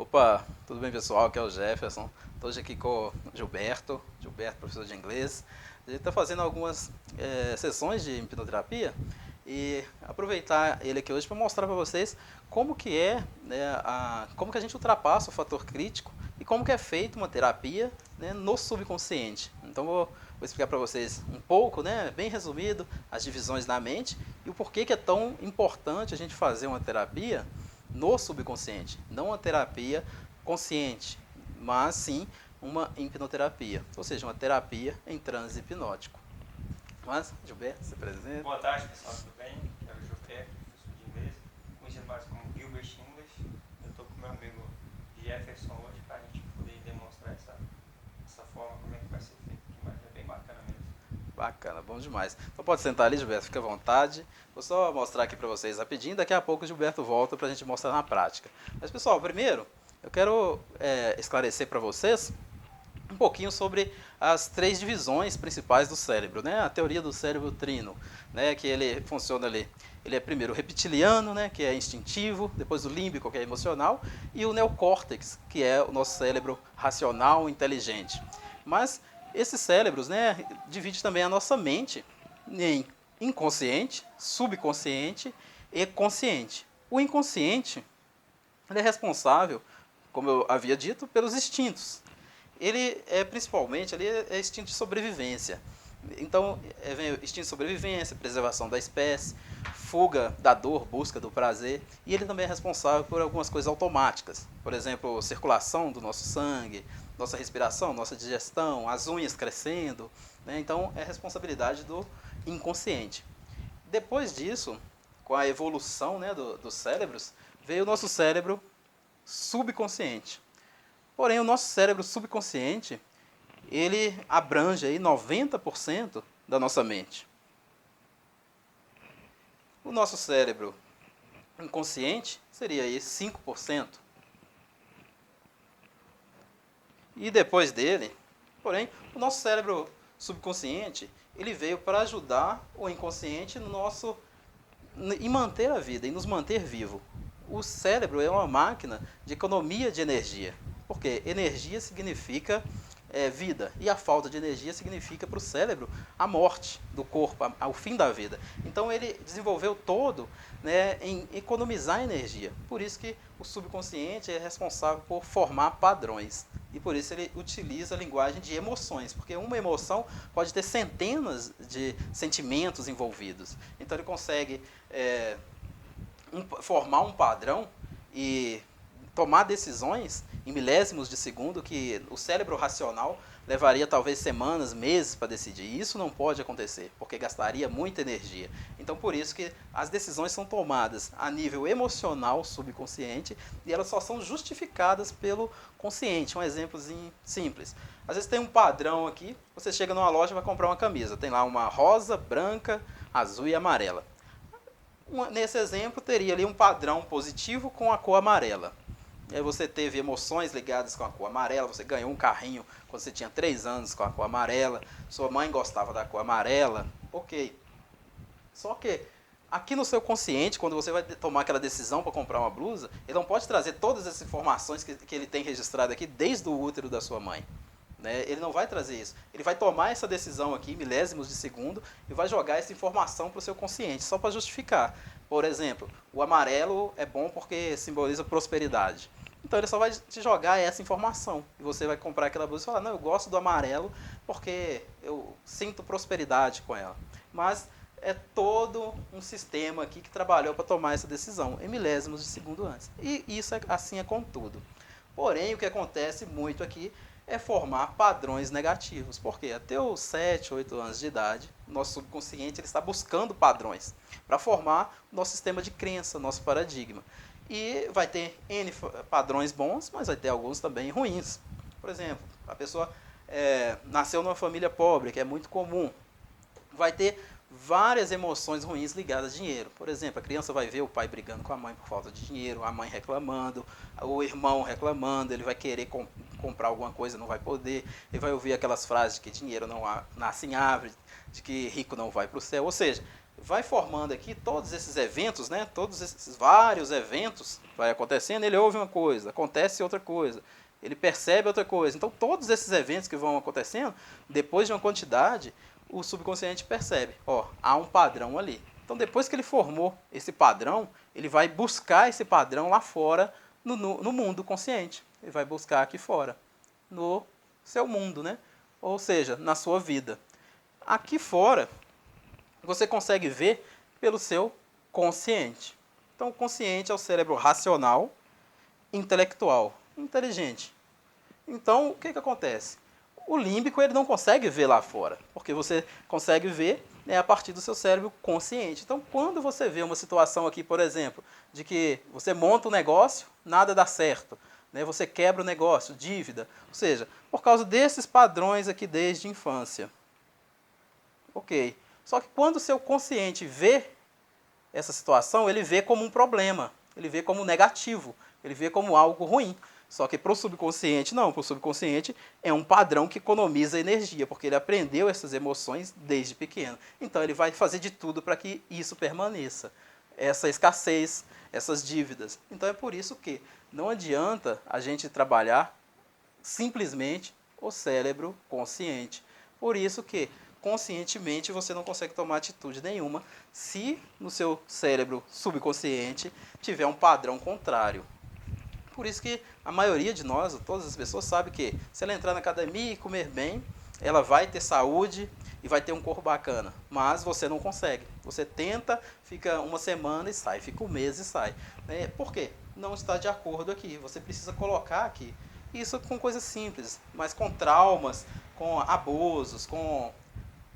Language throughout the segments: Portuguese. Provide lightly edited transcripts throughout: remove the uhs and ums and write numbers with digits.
Opa, tudo bem pessoal? Aqui é o Jefferson. Estou hoje aqui com o Gilberto, professor de inglês. A gente está fazendo algumas sessões de hipnoterapia e aproveitar ele aqui hoje para mostrar para vocês como que é, né, como que a gente ultrapassa o fator crítico e como que é feita uma terapia, né, no subconsciente. Então vou explicar para vocês um pouco, né, bem resumido, as divisões da mente e o porquê que é tão importante a gente fazer uma terapia no subconsciente, não uma terapia consciente, mas sim uma hipnoterapia, ou seja, uma terapia em transe hipnótico. Mas, Gilberto, se apresenta. Boa tarde, pessoal, tudo bem? Aqui é o Gilberto, professor de inglês, conhecido mais como Gilbert English. Eu estou com meu amigo Jefferson hoje para a gente poder demonstrar essa forma, como é que vai ser feito, que é bem bacana mesmo. Bacana, bom demais. Então pode sentar ali, Gilberto, fica à vontade. Vou só mostrar aqui para vocês rapidinho, daqui a pouco o Gilberto volta para a gente mostrar na prática. Mas pessoal, primeiro eu quero esclarecer para vocês um pouquinho sobre as três divisões principais do cérebro, né? A teoria do cérebro trino, né? Que ele funciona ali. Ele é primeiro o reptiliano, né? Que é instintivo, depois o límbico, que é emocional, e o neocórtex, que é o nosso cérebro racional, inteligente. Mas esses cérebros, né? Divide também a nossa mente em inconsciente, subconsciente e consciente. O inconsciente, ele é responsável, como eu havia dito, pelos instintos. Ele é principalmente ali é instinto de sobrevivência. Então, vem instinto de sobrevivência, preservação da espécie, fuga da dor, busca do prazer, e ele também é responsável por algumas coisas automáticas. Por exemplo, circulação do nosso sangue, nossa respiração, nossa digestão, as unhas crescendo, né? Então, é responsabilidade do inconsciente. Depois disso, com a evolução, né, dos cérebros, veio o nosso cérebro subconsciente. Porém, o nosso cérebro subconsciente, ele abrange aí 90% da nossa mente. O nosso cérebro inconsciente seria aí 5%. E depois dele, porém, o nosso cérebro subconsciente, ele veio para ajudar o inconsciente no nosso em manter a vida, em nos manter vivo. O cérebro é uma máquina de economia de energia, porque energia significa vida, e a falta de energia significa para o cérebro a morte do corpo, o fim da vida. Então ele desenvolveu todo, né, em economizar energia. Por isso que o subconsciente é responsável por formar padrões. E por isso ele utiliza a linguagem de emoções, porque uma emoção pode ter centenas de sentimentos envolvidos. Então ele consegue formar um padrão e tomar decisões em milésimos de segundo que o cérebro racional levaria talvez semanas, meses para decidir. E isso não pode acontecer, porque gastaria muita energia. Então por isso que as decisões são tomadas a nível emocional, subconsciente, e elas só são justificadas pelo consciente. Um exemplozinho simples. Às vezes tem um padrão aqui, você chega numa loja e vai comprar uma camisa. Tem lá uma rosa, branca, azul e amarela. Nesse exemplo, teria ali um padrão positivo com a cor amarela. E aí você teve emoções ligadas com a cor amarela, você ganhou um carrinho quando você tinha 3 anos com a cor amarela, sua mãe gostava da cor amarela, ok. Só que aqui no seu consciente, quando você vai tomar aquela decisão para comprar uma blusa, ele não pode trazer todas essas informações que ele tem registrado aqui desde o útero da sua mãe. Né? Ele não vai trazer isso. Ele vai tomar essa decisão aqui, milésimos de segundo, e vai jogar essa informação para o seu consciente, só para justificar. Por exemplo, o amarelo é bom porque simboliza prosperidade. Então ele só vai te jogar essa informação. E você vai comprar aquela blusa e falar, não, eu gosto do amarelo porque eu sinto prosperidade com ela. Mas é todo um sistema aqui que trabalhou para tomar essa decisão, em milésimos de segundo antes. E isso assim é com tudo. Porém, o que acontece muito aqui é formar padrões negativos. Porque até os 7, 8 anos de idade, nosso subconsciente ele está buscando padrões para formar nosso sistema de crença, nosso paradigma. E vai ter N padrões bons, mas vai ter alguns também ruins. Por exemplo, a pessoa nasceu numa família pobre, que é muito comum. Vai ter várias emoções ruins ligadas a dinheiro. Por exemplo, a criança vai ver o pai brigando com a mãe por falta de dinheiro, a mãe reclamando, o irmão reclamando, ele vai querer comprar alguma coisa, não vai poder, ele vai ouvir aquelas frases de que dinheiro não nasce em árvore, de que rico não vai para o céu. Ou seja, vai formando aqui todos esses eventos, né? Todos esses vários eventos vai acontecendo, ele ouve uma coisa, acontece outra coisa, ele percebe outra coisa. Então, todos esses eventos que vão acontecendo, depois de uma quantidade, o subconsciente percebe, ó, há um padrão ali. Então, depois que ele formou esse padrão, ele vai buscar esse padrão lá fora, no mundo consciente. Ele vai buscar aqui fora, no seu mundo, né? Ou seja, na sua vida. Aqui fora, você consegue ver pelo seu consciente. Então, o consciente é o cérebro racional, intelectual, inteligente. Então, o que acontece? O límbico ele não consegue ver lá fora, porque você consegue ver, né, a partir do seu cérebro consciente. Então, quando você vê uma situação aqui, por exemplo, de que você monta um negócio, nada dá certo, né, você quebra o negócio, dívida, ou seja, por causa desses padrões aqui desde a infância. Ok. Só que quando o seu consciente vê essa situação, ele vê como um problema, ele vê como negativo, ele vê como algo ruim. Só que para o subconsciente, não. Para o subconsciente é um padrão que economiza energia, porque ele aprendeu essas emoções desde pequeno. Então ele vai fazer de tudo para que isso permaneça. Essa escassez, essas dívidas. Então é por isso que não adianta a gente trabalhar simplesmente o cérebro consciente. Por isso que conscientemente você não consegue tomar atitude nenhuma se no seu cérebro subconsciente tiver um padrão contrário. Por isso que a maioria de nós, todas as pessoas, sabe que se ela entrar na academia e comer bem, ela vai ter saúde e vai ter um corpo bacana. Mas você não consegue. Você tenta, fica uma semana e sai, fica um mês e sai. Por quê? Não está de acordo aqui. Você precisa colocar aqui. Isso com coisas simples, mas com traumas, com abusos, com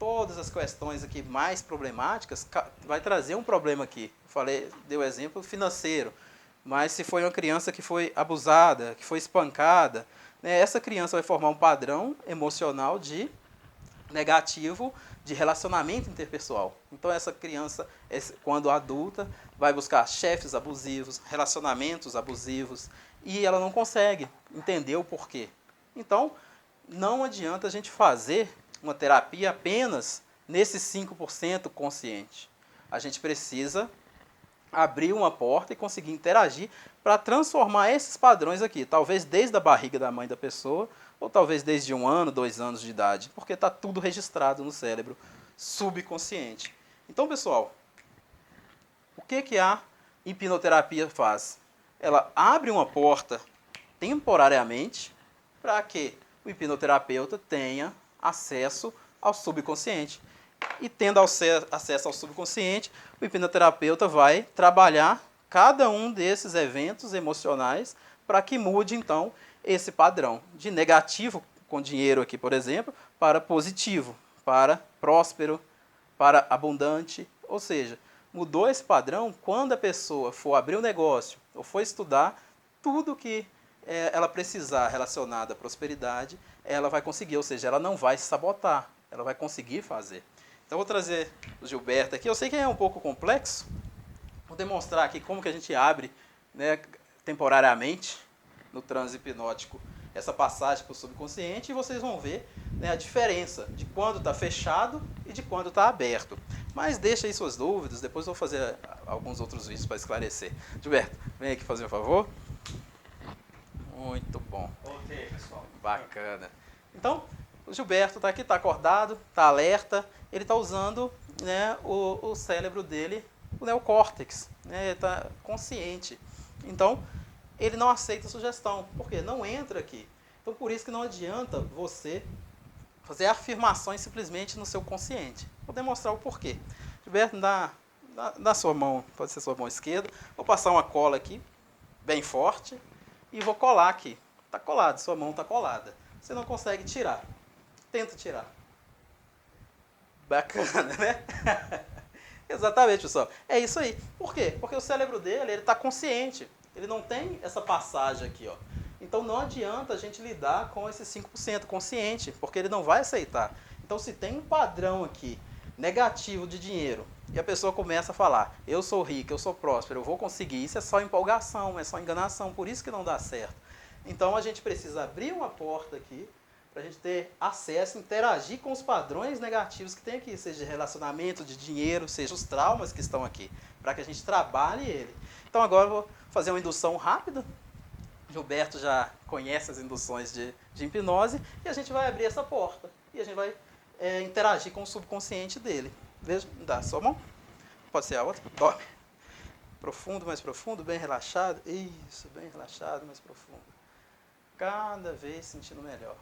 todas as questões aqui mais problemáticas, vai trazer um problema aqui. Dei o exemplo financeiro. Mas se foi uma criança que foi abusada, que foi espancada, né, essa criança vai formar um padrão emocional de negativo de relacionamento interpessoal. Então essa criança, quando adulta, vai buscar chefes abusivos, relacionamentos abusivos, e ela não consegue entender o porquê. Então, não adianta a gente fazer uma terapia apenas nesses 5% consciente. A gente precisa abrir uma porta e conseguir interagir para transformar esses padrões aqui, talvez desde a barriga da mãe da pessoa, ou talvez desde 1 ano, 2 anos de idade, porque está tudo registrado no cérebro subconsciente. Então, pessoal, o que a hipnoterapia faz? Ela abre uma porta temporariamente para que o hipnoterapeuta tenha acesso ao subconsciente. E tendo acesso ao subconsciente, o hipnoterapeuta vai trabalhar cada um desses eventos emocionais para que mude, então, esse padrão de negativo, com dinheiro aqui, por exemplo, para positivo, para próspero, para abundante. Ou seja, mudou esse padrão quando a pessoa for abrir um negócio ou for estudar, tudo que ela precisar relacionado à prosperidade, ela vai conseguir, ou seja, ela não vai se sabotar, ela vai conseguir fazer. Então, vou trazer o Gilberto aqui. Eu sei que é um pouco complexo. Vou demonstrar aqui como que a gente abre, né, temporariamente, no transe hipnótico, essa passagem para o subconsciente. E vocês vão ver, né, a diferença de quando está fechado e de quando está aberto. Mas deixa aí suas dúvidas. Depois eu vou fazer alguns outros vídeos para esclarecer. Gilberto, vem aqui fazer um favor. Muito bom. Voltei, pessoal. Bacana. Então, o Gilberto está aqui, está acordado, está alerta. Ele está usando, né, o cérebro dele, o neocórtex, né, ele está consciente. Então, ele não aceita a sugestão, porque não entra aqui. Então, por isso que não adianta você fazer afirmações simplesmente no seu consciente. Vou demonstrar o porquê. Gilberto, dá sua mão, pode ser sua mão esquerda. Vou passar uma cola aqui, bem forte, e vou colar aqui. Está colado, sua mão está colada. Você não consegue tirar. Tenta tirar. Bacana, né? Exatamente, pessoal. É isso aí. Por quê? Porque o cérebro dele está consciente. Ele não tem essa passagem aqui, ó. Então não adianta a gente lidar com esse 5% consciente, porque ele não vai aceitar. Então se tem um padrão aqui negativo de dinheiro e a pessoa começa a falar, eu sou rico, eu sou próspero, eu vou conseguir, isso é só empolgação, é só enganação, por isso que não dá certo. Então a gente precisa abrir uma porta aqui para a gente ter acesso, interagir com os padrões negativos que tem aqui, seja de relacionamento, de dinheiro, seja os traumas que estão aqui, para que a gente trabalhe ele. Então agora eu vou fazer uma indução rápida. Gilberto já conhece as induções de hipnose e a gente vai abrir essa porta e a gente vai interagir com o subconsciente dele. Veja, dá a sua mão, pode ser a outra, dorme. Profundo, mais profundo, bem relaxado. Isso, bem relaxado, mais profundo. Cada vez sentindo melhor.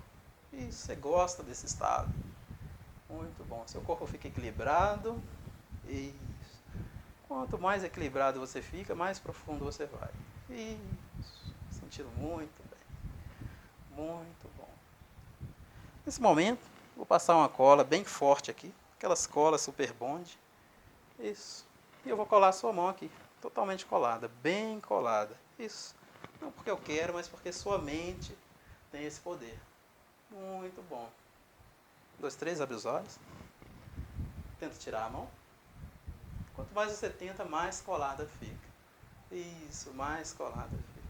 Isso, você gosta desse estado. Muito bom. Seu corpo fica equilibrado. Isso. Quanto mais equilibrado você fica, mais profundo você vai. Isso. Sentindo muito bem. Muito bom. Nesse momento, vou passar uma cola bem forte aqui. Aquelas colas super bond. Isso. E eu vou colar a sua mão aqui. Totalmente colada. Bem colada. Isso. Não porque eu quero, mas porque sua mente tem esse poder. Muito bom. 1, 2, 3, abre os olhos. Tenta tirar a mão. Quanto mais você tenta, mais colada fica. Isso, mais colada fica.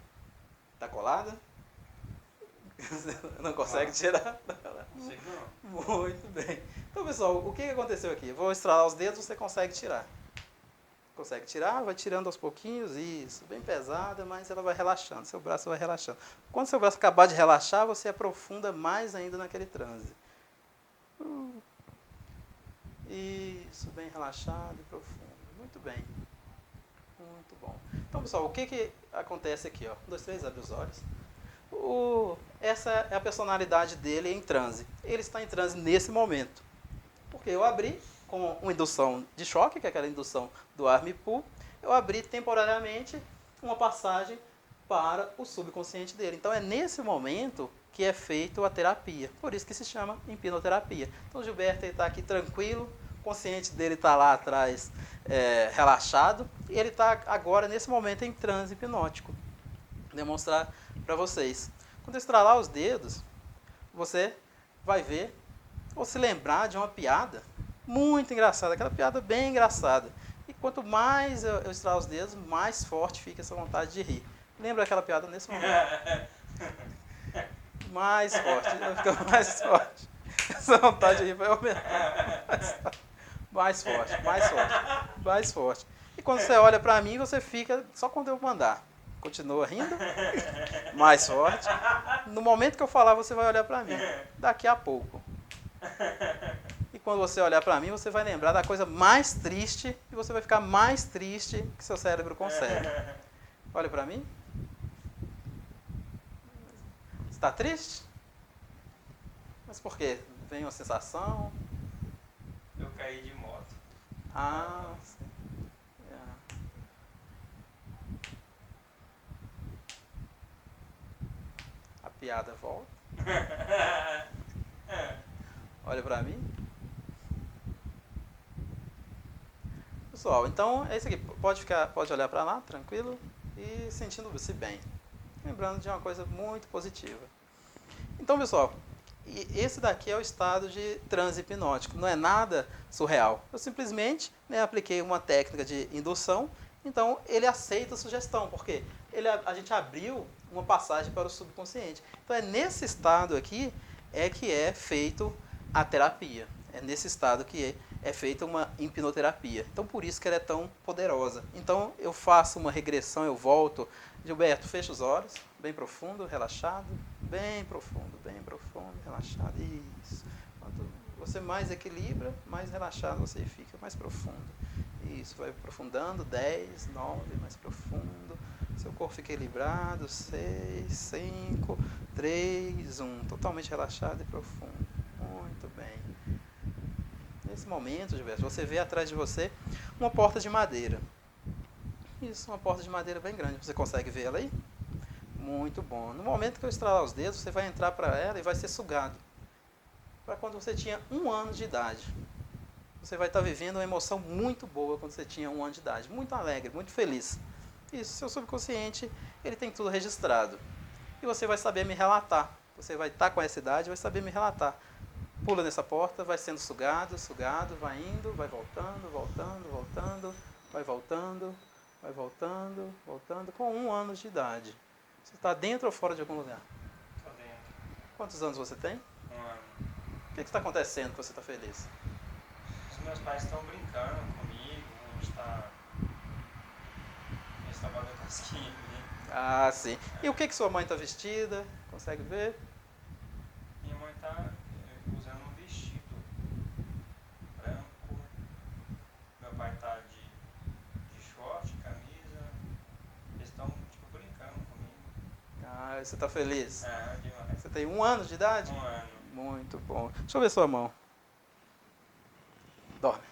Tá colada? Não consegue tirar? Não. Muito bem. Então, pessoal, o que aconteceu aqui? Eu vou estralar os dedos, você consegue tirar. Consegue tirar, vai tirando aos pouquinhos, isso, bem pesada, mas ela vai relaxando, seu braço vai relaxando. Quando seu braço acabar de relaxar, você aprofunda mais ainda naquele transe. Isso, bem relaxado e profundo. Muito bem. Muito bom. Então, pessoal, o que acontece aqui? Ó? 1, 2, 3, abre os olhos. Essa é a personalidade dele em transe. Ele está em transe nesse momento. Porque eu abri com uma indução de choque, que é aquela indução do Arm Pool, eu abri temporariamente uma passagem para o subconsciente dele. Então é nesse momento que é feita a terapia. Por isso que se chama hipnoterapia. Então o Gilberto está aqui tranquilo, o consciente dele está lá atrás relaxado, e ele está agora nesse momento em transe hipnótico. Vou demonstrar para vocês. Quando eu estralar os dedos, você vai ver ou se lembrar de uma piada muito engraçada, aquela piada bem engraçada. E quanto mais eu estralar os dedos, mais forte fica essa vontade de rir. Lembra aquela piada nesse momento? Mais forte, vai ficar mais forte. Essa vontade de rir vai aumentar. Mais forte, mais forte, mais forte. E quando você olha para mim, você fica, só quando eu mandar, continua rindo, mais forte. No momento que eu falar, você vai olhar para mim. Daqui a pouco. E quando você olhar para mim, você vai lembrar da coisa mais triste e você vai ficar mais triste que seu cérebro consegue. Olha para mim. Está triste? Mas por quê? Vem uma sensação? Eu caí de moto. Ah, sim. A piada volta. Olha para mim. Pessoal, então é isso aqui. Pode olhar para lá, tranquilo, e sentindo-se bem. Lembrando de uma coisa muito positiva. Então, pessoal, esse daqui é o estado de transe hipnótico. Não é nada surreal. Eu simplesmente apliquei uma técnica de indução. Então, ele aceita a sugestão, porque a gente abriu uma passagem para o subconsciente. Então, é nesse estado aqui que é feito a terapia. É nesse estado que é feita uma hipnoterapia. Então, por isso que ela é tão poderosa. Então, eu faço uma regressão, eu volto. Gilberto, fecha os olhos, bem profundo, relaxado, bem profundo, relaxado. Isso. Quanto você mais equilibra, mais relaxado você fica, mais profundo. Isso, vai aprofundando, 10, 9, mais profundo. Seu corpo fica equilibrado, 6, 5, 3, 1. Totalmente relaxado e profundo. Muito bem. Nesse momento, Gilberto, você vê atrás de você uma porta de madeira. Isso, uma porta de madeira bem grande. Você consegue ver ela aí? Muito bom. No momento que eu estralar os dedos, você vai entrar para ela e vai ser sugado. Para quando você tinha 1 ano de idade. Você vai estar vivendo uma emoção muito boa quando você tinha 1 ano de idade. Muito alegre, muito feliz. Isso, seu subconsciente, ele tem tudo registrado. E você vai saber me relatar. Você vai estar com essa idade e vai saber me relatar. Pula nessa porta, vai sendo sugado, vai indo, vai voltando, vai voltando, com 1 ano de idade. Você está dentro ou fora de algum lugar? Tô dentro. Quantos anos você tem? Um ano. O que está acontecendo que você está feliz? Os meus pais estão brincando comigo, a gente tá. Eles estão batendo casquinha comigo. Ah, sim. E o que sua mãe está vestida? Consegue ver? Minha mãe tá usando um vestido branco. Meu pai tá de short, camisa. Eles estão tipo brincando comigo. Ah, você está feliz? Demais. Você tem 1 ano de idade? Um ano. Muito bom. Deixa eu ver sua mão. Dorme.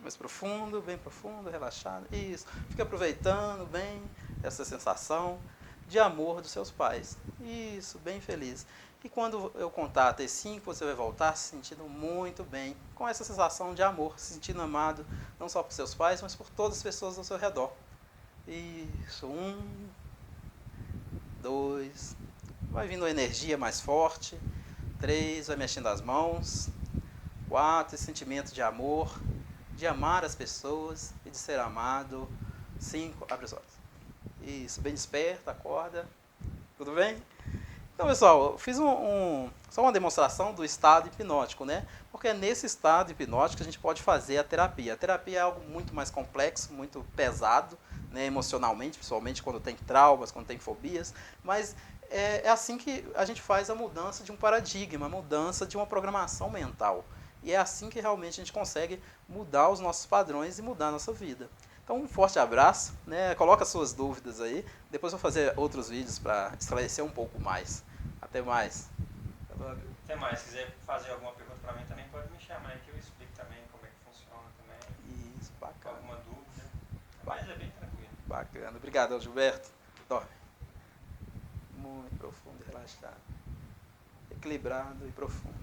Mais profundo, bem profundo, relaxado. Isso. Fica aproveitando bem essa sensação de amor dos seus pais. Isso, bem feliz. E quando eu contar até 5, você vai voltar se sentindo muito bem, com essa sensação de amor, se sentindo amado, não só por seus pais, mas por todas as pessoas ao seu redor. Isso, 1, 2, vai vindo a energia mais forte. 3, vai mexendo as mãos. 4, esse sentimento de amor, de amar as pessoas e de ser amado. 5, abre os olhos. Isso, bem desperto, acorda. Tudo bem? Então, pessoal, eu fiz só uma demonstração do estado hipnótico, né? Porque é nesse estado hipnótico que a gente pode fazer a terapia. A terapia é algo muito mais complexo, muito pesado, né, emocionalmente, principalmente quando tem traumas, quando tem fobias, mas é assim que a gente faz a mudança de um paradigma, a mudança de uma programação mental. E é assim que realmente a gente consegue mudar os nossos padrões e mudar a nossa vida. Então, um forte abraço, né? Coloca suas dúvidas aí. Depois eu vou fazer outros vídeos para esclarecer um pouco mais. Até mais. Até mais. Se quiser fazer alguma pergunta para mim também, pode me chamar aí que eu explico também como é que funciona também. Isso, bacana. Alguma dúvida. Mas é bem tranquilo. Bacana. Obrigado, Gilberto. Dorme. Muito profundo e relaxado. Equilibrado e profundo.